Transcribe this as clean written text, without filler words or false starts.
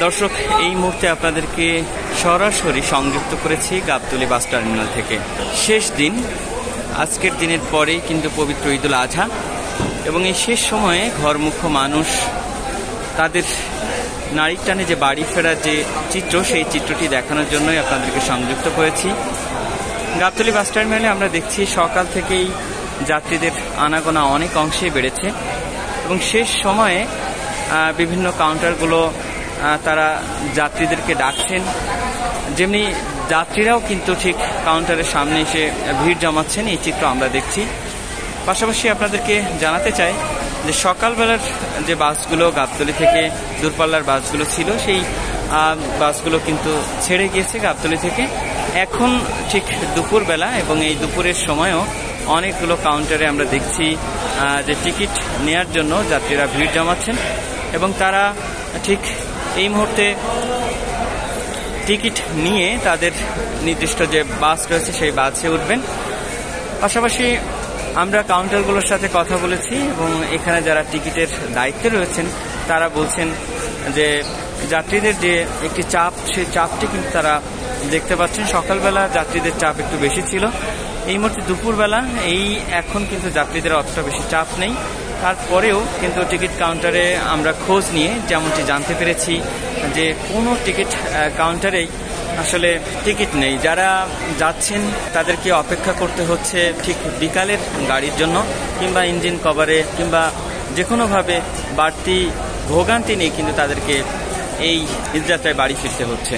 দর্শক, এই মুহূর্তে আপনাদেরকে সরাসরি সংযুক্ত করেছি গাবতলী বাস টার্মিনাল থেকে। শেষ দিন, আজকের দিনের পরেই কিন্তু পবিত্র ঈদুল আজহা, এবং এই শেষ সময়ে ঘরমুখ্য মানুষ তাদের নারীর টানে যে বাড়ি ফেরার যে চিত্র, সেই চিত্রটি দেখানোর জন্যই আপনাদেরকে সংযুক্ত করেছি। গাবতলী বাস টার্মিনালে আমরা দেখছি সকাল থেকেই যাত্রীদের আনাগোনা অনেক অংশেই বেড়েছে, এবং শেষ সময়ে বিভিন্ন কাউন্টারগুলো তারা যাত্রীদেরকে ডাকছেন, যেমনি যাত্রীরাও কিন্তু ঠিক কাউন্টারের সামনে এসে ভিড় জমাচ্ছেন, এই চিত্র আমরা দেখছি। পাশাপাশি আপনাদেরকে জানাতে চাই যে সকালবেলার যে বাসগুলো গাবতলী থেকে দূরপাল্লার বাসগুলো ছিল, সেই বাসগুলো কিন্তু ছেড়ে গিয়েছে গাবতলী থেকে। এখন ঠিক দুপুরবেলা, এবং এই দুপুরের সময়ও অনেকগুলো কাউন্টারে আমরা দেখছি যে টিকিট নেয়ার জন্য যাত্রীরা ভিড় জমাচ্ছেন, এবং তারা ঠিক এই মুহূর্তে টিকিট নিয়ে তাদের নির্দিষ্ট যে বাস রয়েছে সেই বাসে উঠবেন। পাশাপাশি আমরা কাউন্টারগুলোর সাথে কথা বলেছি, এবং এখানে যারা টিকিটের দায়িত্বে রয়েছেন তারা বলছেন যে যাত্রীদের যে একটি চাপ, সেই চাপটি কিন্তু তারা দেখতে পাচ্ছেন। সকালবেলা যাত্রীদের চাপ একটু বেশি ছিল, এই মুহূর্তে দুপুরবেলা এখন কিন্তু যাত্রীদের অতটা বেশি চাপ নেই। তারপরেও কিন্তু টিকিট কাউন্টারে আমরা খোঁজ নিয়ে যেমনটি জানতে পেরেছি যে কোনো টিকিট কাউন্টারেই আসলে টিকিট নেই। যারা যাচ্ছেন তাদেরকে অপেক্ষা করতে হচ্ছে ঠিক বিকালের গাড়ির জন্য, কিংবা ইঞ্জিন কভারে, কিংবা যে কোনোভাবে বাড়তি ভোগান্তি নেই কিন্তু তাদেরকে এই ঈদযাত্রায় বাড়ি ফিরতে হচ্ছে।